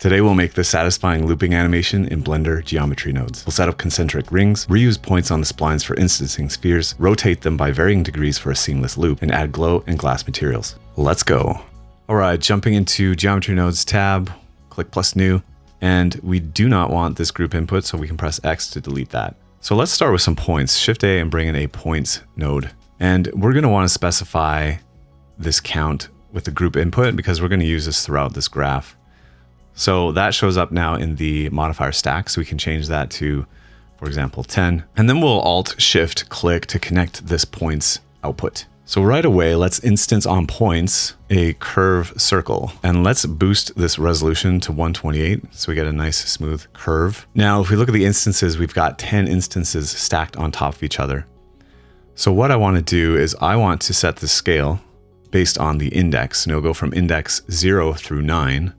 Today we'll make the satisfying looping animation in Blender geometry nodes. We'll set up concentric rings, reuse points on the splines for instancing spheres, rotate them by varying degrees for a seamless loop, and add glow and glass materials. Let's go. Alright, jumping into geometry nodes tab, click plus new, and we do not want this group input, so we can press X to delete that. So let's start with some points. Shift A and bring in a points node. And we're going to want to specify this count with the group input because we're going to use this throughout this graph. So that shows up now in the modifier stack. So we can change that to, for example, 10. And then we'll Alt-Shift click to connect this points output. So right away, let's instance on points a curve circle. And let's boost this resolution to 128 so we get a nice smooth curve. Now, if we look at the instances, we've got 10 instances stacked on top of each other. So what I want to do is I want to set the scale based on the index. And it'll go from index 0 through 9.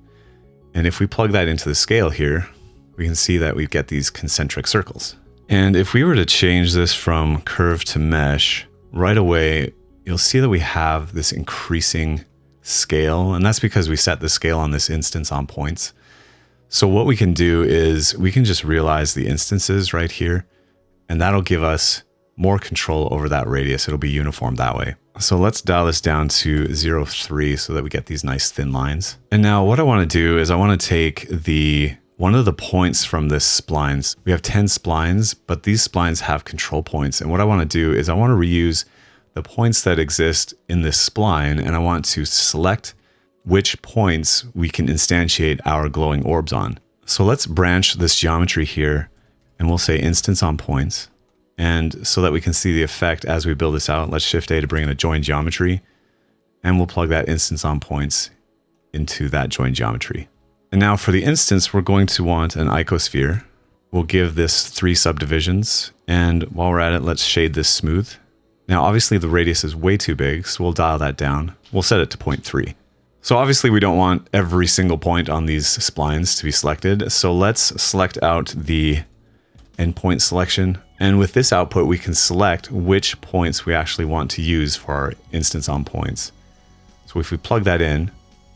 And if we plug that into the scale here, we can see that we get these concentric circles. And if we were to change this from curve to mesh, right away, you'll see that we have this increasing scale. And that's because we set the scale on this instance on points. So what we can do is we can just realize the instances right here, and that'll give us more control over that radius. It'll be uniform that way. So let's dial this down to 0.3 so that we get these nice thin lines. And now what I want to do is I want to take one of the points from this splines. We have 10 splines, but these splines have control points. And what I want to do is I want to reuse the points that exist in this spline, and I want to select which points we can instantiate our glowing orbs on. So let's branch this geometry here, and we'll say instance on points. And so that we can see the effect as we build this out, let's Shift A to bring in a join geometry, and we'll plug that instance on points into that join geometry. And now for the instance, we're going to want an icosphere. We'll give this 3 subdivisions, and while we're at it, let's shade this smooth. Now obviously the radius is way too big, so we'll dial that down. We'll set it to 0.3. So obviously we don't want every single point on these splines to be selected, so let's select out the endpoint selection. And with this output, we can select which points we actually want to use for our instance on points. So if we plug that in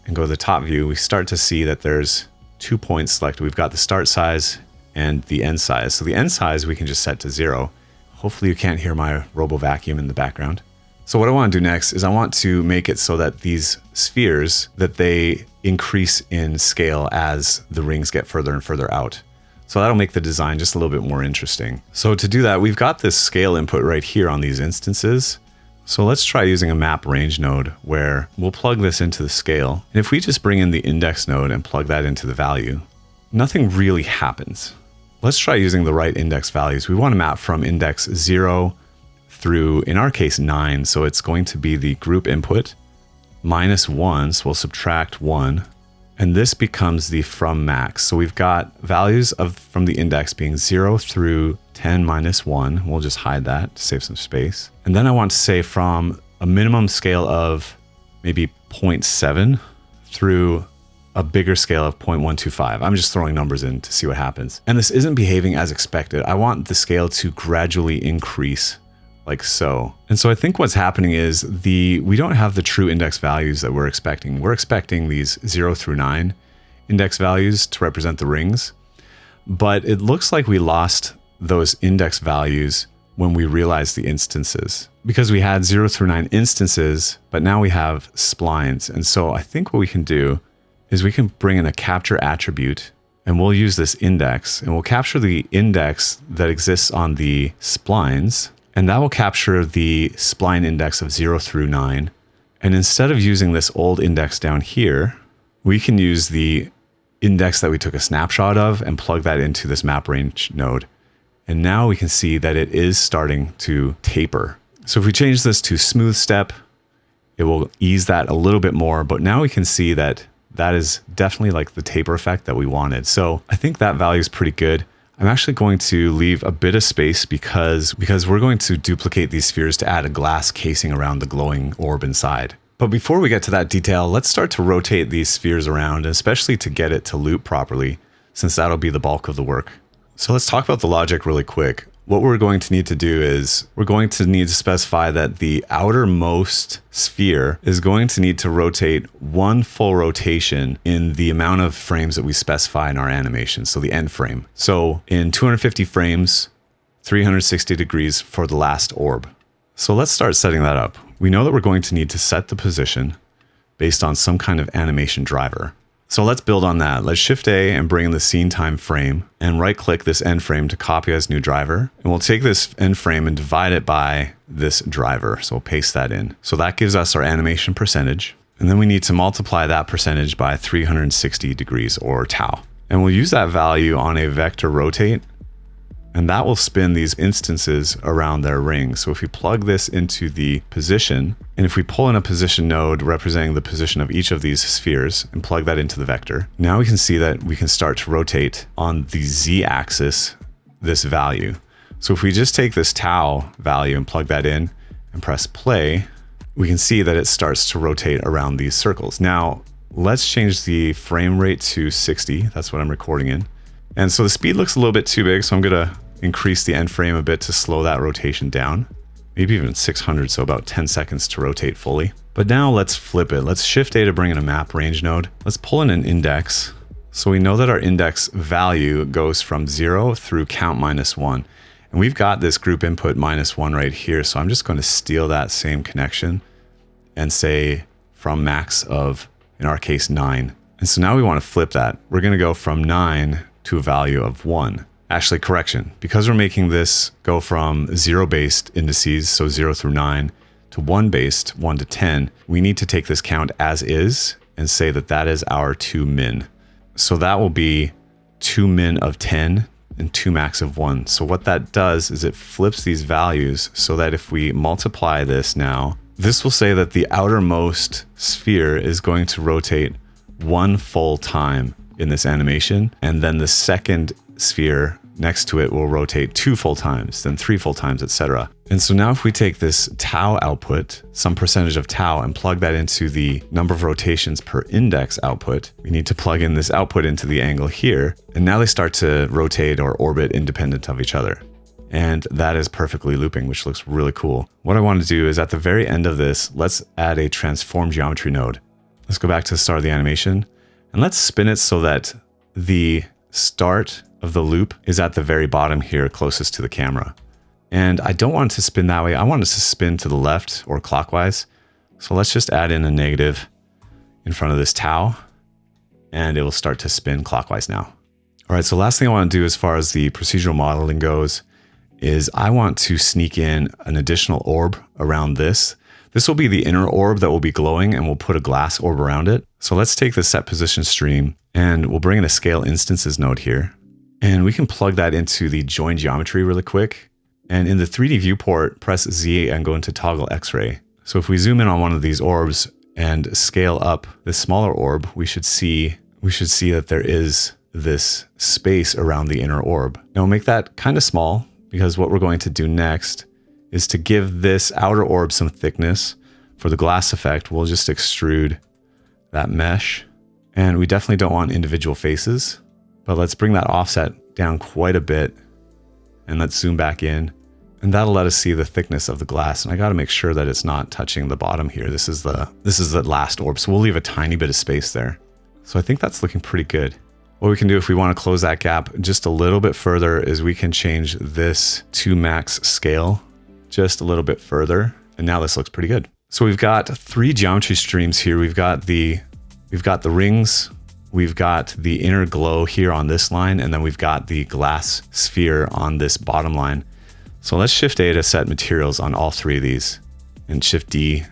and go to the top view, we start to see that there's 2 points selected. We've got the start size and the end size. So the end size we can just set to 0. Hopefully you can't hear my robo vacuum in the background. So what I want to do next is I want to make it so that these spheres, that they increase in scale as the rings get further and further out. So that'll make the design just a little bit more interesting. So to do that, we've got this scale input right here on these instances. So let's try using a map range node where we'll plug this into the scale. And if we just bring in the index node and plug that into the value, nothing really happens. Let's try using the right index values. We want to map from index 0 through, in our case, 9. So it's going to be the group input minus 1. So we'll subtract 1. And this becomes the from max. So we've got values from the index being 0 through 10 minus 1. We'll just hide that to save some space. And then I want to say from a minimum scale of maybe 0.7 through a bigger scale of 0.125. I'm just throwing numbers in to see what happens. And this isn't behaving as expected. I want the scale to gradually increase like so. And so I think what's happening is we don't have the true index values that we're expecting. We're expecting these 0 through 9 index values to represent the rings, but it looks like we lost those index values when we realized the instances, because we had 0 through 9 instances, but now we have splines. And so I think what we can do is we can bring in a capture attribute, and we'll use this index, and we'll capture the index that exists on the splines. And that will capture the spline index of 0 through 9. And instead of using this old index down here, we can use the index that we took a snapshot of and plug that into this map range node. And now we can see that it is starting to taper. So if we change this to smooth step, it will ease that a little bit more. But now we can see that that is definitely like the taper effect that we wanted. So I think that value is pretty good. I'm actually going to leave a bit of space because we're going to duplicate these spheres to add a glass casing around the glowing orb inside. But before we get to that detail, let's start to rotate these spheres around, especially to get it to loop properly, since that'll be the bulk of the work. So let's talk about the logic really quick. what we're going to need to do is we're going to need to specify that the outermost sphere is going to need to rotate one full rotation in the amount of frames that we specify in our animation, so the end frame. So in 250 frames, 360 degrees for the last orb. So let's start setting that up. We know that we're going to need to set the position based on some kind of animation driver. So let's build on that. Let's Shift A and bring in the scene time frame and right click this end frame to copy as new driver. And we'll take this end frame and divide it by this driver. So we'll paste that in. So that gives us our animation percentage. And then we need to multiply that percentage by 360 degrees or tau. And we'll use that value on a vector rotate. And that will spin these instances around their ring. So if we plug this into the position, and if we pull in a position node representing the position of each of these spheres and plug that into the vector, now we can see that we can start to rotate on the z-axis this value. So if we just take this tau value and plug that in and press play, we can see that it starts to rotate around these circles. Now, let's change the frame rate to 60. That's what I'm recording in. And so the speed looks a little bit too big, so I'm gonna increase the end frame a bit to slow that rotation down. Maybe even 600, so about 10 seconds to rotate fully. But now let's flip it. Let's Shift A to bring in a map range node. Let's pull in an index. So we know that our index value goes from 0 through count -1. And we've got this group input -1 right here. So I'm just going to steal that same connection and say from max of, in our case, 9. And so now we want to flip that. We're going to go from 9 to a value of 1. Actually, correction, because we're making this go from 0-based indices, so 0 through 9, to 1-based, 1 to 10, we need to take this count as is and say that that is our 2 min. So that will be 2 min of 10 and 2 max of 1. So what that does is it flips these values so that if we multiply this now, this will say that the outermost sphere is going to rotate 1 full time in this animation, and then the second sphere next to it will rotate 2 full times, then 3 full times, etc. And so now if we take this tau output, some percentage of tau, and plug that into the number of rotations per index output, we need to plug in this output into the angle here, and now they start to rotate or orbit independent of each other. And that is perfectly looping, which looks really cool. What I want to do is at the very end of this, let's add a transform geometry node. Let's go back to the start of the animation, and let's spin it so that the start of the loop is at the very bottom here, closest to the camera. And I don't want it to spin that way. I want it to spin to the left or clockwise. So let's just add in a negative in front of this tau, and it will start to spin clockwise now. All right, so last thing I want to do as far as the procedural modeling goes is I want to sneak in an additional orb around this. This will be the inner orb that will be glowing, and we'll put a glass orb around it. So let's take the set position stream and we'll bring in a scale instances node here. And we can plug that into the join geometry really quick. And in the 3D viewport, press Z and go into toggle X-ray. So if we zoom in on one of these orbs and scale up this smaller orb, we should see that there is this space around the inner orb. Now we'll make that kind of small, because what we're going to do next is to give this outer orb some thickness. For the glass effect, we'll just extrude that mesh. And we definitely don't want individual faces, but let's bring that offset down quite a bit. And let's zoom back in, and that'll let us see the thickness of the glass. And I got to make sure that it's not touching the bottom here. This is the last orb, so we'll leave a tiny bit of space there. So I think that's looking pretty good. What we can do if we want to close that gap just a little bit further is we can change this to max scale just a little bit further. And now this looks pretty good. So we've got 3 geometry streams here. We've got the rings, we've got the inner glow here on this line, and then we've got the glass sphere on this bottom line. So let's Shift A to set materials on all 3 of these, and Shift D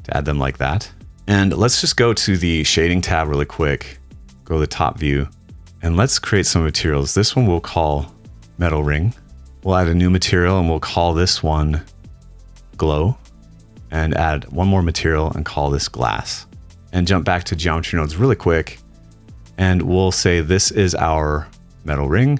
to add them like that. And let's just go to the shading tab really quick, go to the top view, and let's create some materials. This one we'll call metal ring. We'll add a new material and we'll call this one glow, and add one more material and call this glass. And jump back to geometry nodes really quick. And we'll say this is our metal ring,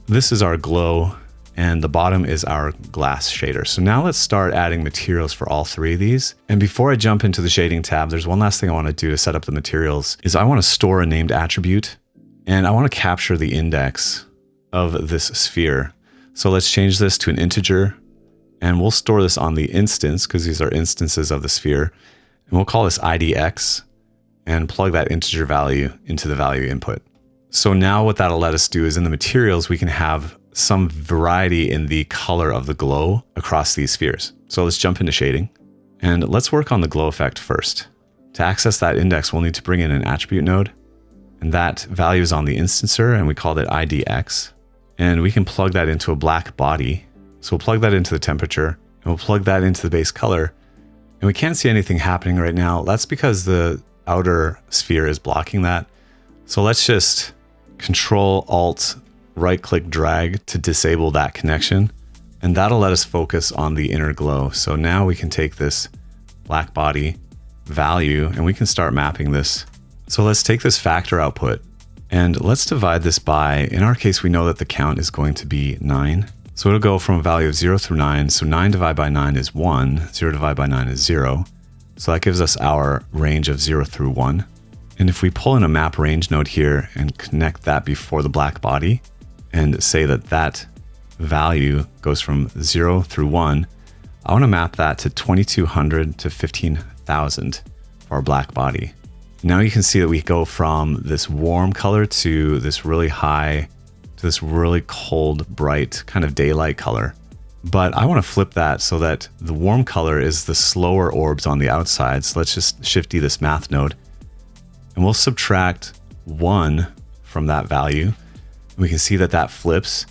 this is our glow, and the bottom is our glass shader. So now let's start adding materials for all 3 of these. And before I jump into the shading tab, there's one last thing I want to do to set up the materials is I want to store a named attribute, and I want to capture the index of this sphere. So let's change this to an integer, and we'll store this on the instance because these are instances of the sphere. And we'll call this IDX and plug that integer value into the value input. So now what that'll let us do is in the materials, we can have some variety in the color of the glow across these spheres. So let's jump into shading and let's work on the glow effect first. To access that index, we'll need to bring in an attribute node, and that value is on the instancer, and we called it IDX. And we can plug that into a black body. So we'll plug that into the temperature, and we'll plug that into the base color. And we can't see anything happening right now. That's because the outer sphere is blocking that. So let's just Control Alt right click drag to disable that connection. And that'll let us focus on the inner glow. So now we can take this black body value and we can start mapping this. So let's take this factor output and let's divide this by, in our case, we know that the count is going to be 9. So it'll go from a value of 0 through 9. So 9 divided by 9 is 1, 0 divided by 9 is 0. So that gives us our range of 0 through 1. And if we pull in a map range node here and connect that before the black body and say that that value goes from 0 through 1, I want to map that to 2200 to 15,000 for our black body. Now you can see that we go from this warm color to this really high, to this really cold, bright kind of daylight color. But I want to flip that so that the warm color is the slower orbs on the outside. So let's just Shift D this math node and we'll subtract 1 from that value. We can see that that flips.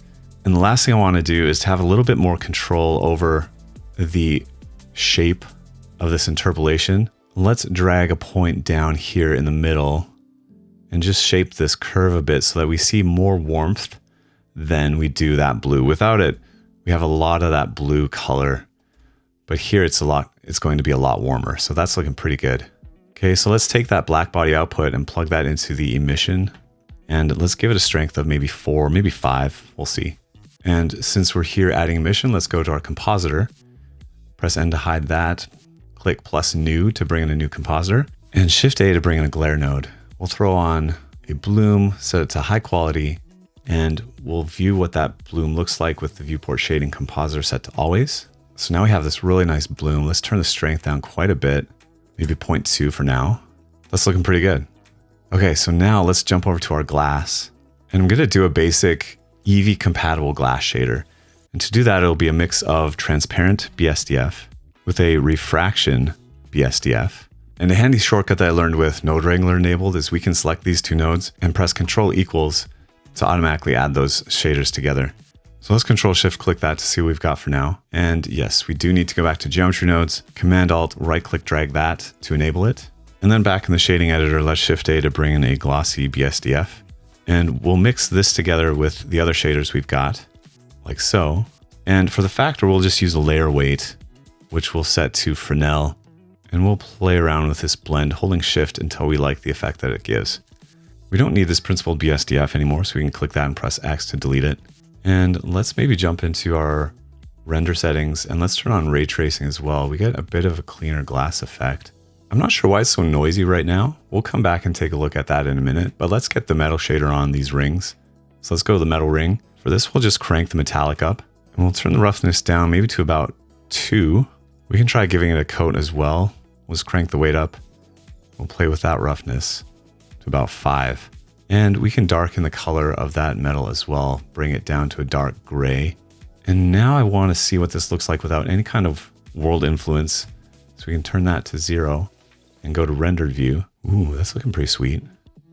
And the last thing I want to do is to have a little bit more control over the shape of this interpolation. Let's drag a point down here in the middle and just shape this curve a bit so that we see more warmth than we do that blue. Without it, we have a lot of that blue color, but here it's going to be a lot warmer. So that's looking pretty good. Okay, so let's take that black body output and plug that into the emission. And let's give it a strength of maybe 4, maybe 5, we'll see. And since we're here adding emission, let's go to our compositor, press N to hide that, click plus new to bring in a new compositor, and Shift A to bring in a glare node. We'll throw on a bloom, set it to high quality, and we'll view what that bloom looks like with the viewport shading compositor set to always. So now we have this really nice bloom. Let's turn the strength down quite a bit, maybe 0.2 for now. That's looking pretty good. Okay, so now let's jump over to our glass, and I'm gonna do a basic EEVEE compatible glass shader. And to do that, it'll be a mix of transparent BSDF with a refraction BSDF. And a handy shortcut that I learned with Node Wrangler enabled is we can select these two nodes and press Control equals to automatically add those shaders together. So let's Control Shift click that to see what we've got for now. And yes, we do need to go back to geometry nodes, Command Alt right click drag that to enable it. And then back in the shading editor, let's Shift A to bring in a glossy BSDF. And we'll mix this together with the other shaders we've got, like so. And for the factor, we'll just use a layer weight, which we'll set to Fresnel. And we'll play around with this blend, holding Shift until we like the effect that it gives. We don't need this principled BSDF anymore, so we can click that and press X to delete it. And let's maybe jump into our render settings and let's turn on ray tracing as well. We get a bit of a cleaner glass effect. I'm not sure why it's so noisy right now. We'll come back and take a look at that in a minute, but let's get the metal shader on these rings. So let's go to the metal ring. For this, we'll just crank the metallic up and we'll turn the roughness down maybe to about 2. We can try giving it a coat as well. We'll just crank the weight up. We'll play with that roughness to about 5. And we can darken the color of that metal as well, bring it down to a dark gray. And now I want to see what this looks like without any kind of world influence. So we can turn that to 0 and go to rendered view. Ooh, that's looking pretty sweet.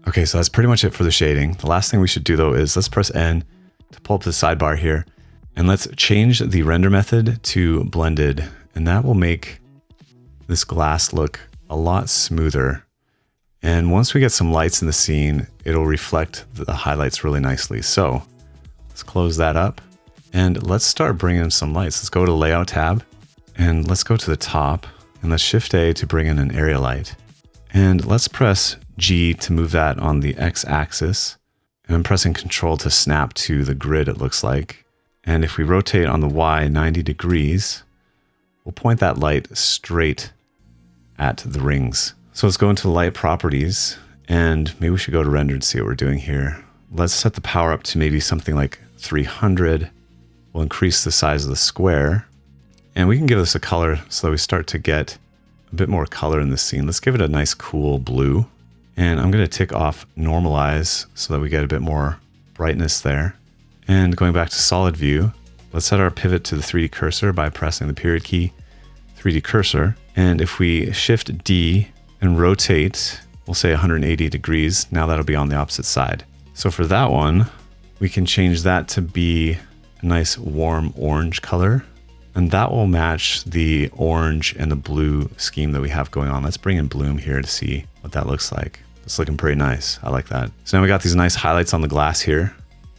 Okay, so that's pretty much it for the shading. The last thing we should do though is let's press N to pull up the sidebar here. And let's change the render method to blended. And that will make this glass look a lot smoother. And once we get some lights in the scene, it'll reflect the highlights really nicely. So let's close that up and let's start bringing in some lights. Let's go to Layout tab and let's go to the top and let's Shift A to bring in an area light. And let's press G to move that on the X axis. And I'm pressing Control to snap to the grid, it looks like. And if we rotate on the Y 90 degrees, we'll point that light straight at the rings. So let's go into light properties and maybe we should go to render and see what we're doing here. Let's set the power up to maybe something like 300 We'll increase the size of the square, and we can give this a color so that we start to get a bit more color in this scene. Let's give it a nice cool blue. And I'm going to tick off normalize so that we get a bit more brightness there. And going back to solid view, let's set our pivot to the 3D cursor by pressing the period key, 3D cursor. And if we shift D and rotate, we'll say 180 degrees. Now that'll be on the opposite side. So for that one, we can change that to be a nice warm orange color. And that will match the orange and the blue scheme that we have going on. Let's bring in bloom here to see what that looks like. It's looking pretty nice. I like that. So now we got these nice highlights on the glass here.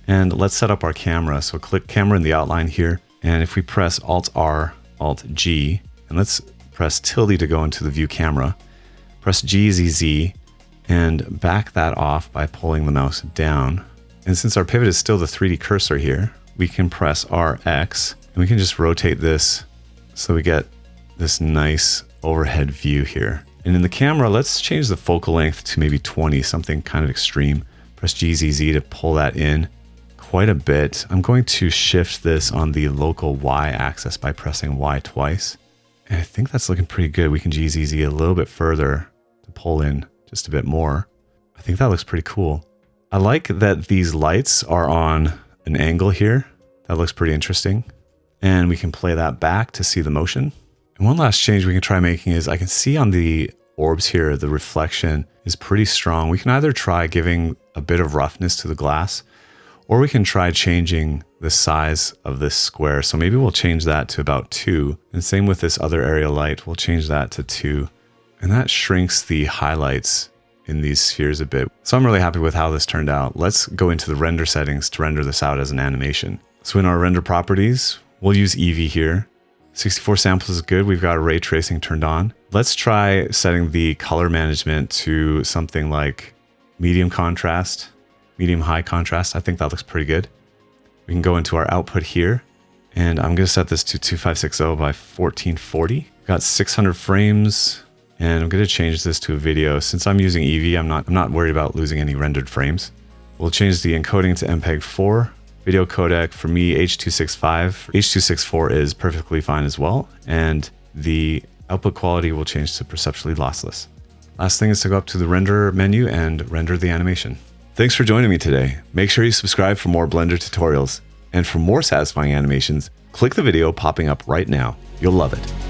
And let's set up our camera. So click camera in the outline here. And if we press Alt-R, Alt-G, and let's press tilde to go into the view camera, press GZZ and back that off by pulling the mouse down. And since our pivot is still the 3D cursor here, we can press RX and we can just rotate this so we get this nice overhead view here. And in the camera, let's change the focal length to maybe 20, something kind of extreme. Press GZZ to pull that in quite a bit. I'm going to shift this on the local Y axis by pressing Y twice. And I think that's looking pretty good. We can GZZ a little bit further to pull in just a bit more. I think that looks pretty cool. I like that these lights are on an angle here. That looks pretty interesting. And we can play that back to see the motion. And one last change we can try making is I can see on the orbs here, the reflection is pretty strong. We can either try giving a bit of roughness to the glass, or we can try changing the size of this square. So maybe we'll change that to about 2. And same with this other area light, we'll change that to 2. And that shrinks the highlights in these spheres a bit. So I'm really happy with how this turned out. Let's go into the render settings to render this out as an animation. So in our render properties, we'll use EEVEE here. 64 samples is good. We've got ray tracing turned on. Let's try setting the color management to something like medium contrast, medium high contrast. I think that looks pretty good. We can go into our output here, and I'm going to set this to 2560 by 1440. Got 600 frames, and I'm going to change this to a video. Since I'm using EEVEE, I'm not worried about losing any rendered frames. We'll change the encoding to MPEG-4. Video codec, for me, H.265. H.264 is perfectly fine as well. And the output quality will change to perceptually lossless. Last thing is to go up to the render menu and render the animation. Thanks for joining me today. Make sure you subscribe for more Blender tutorials. And for more satisfying animations, click the video popping up right now. You'll love it.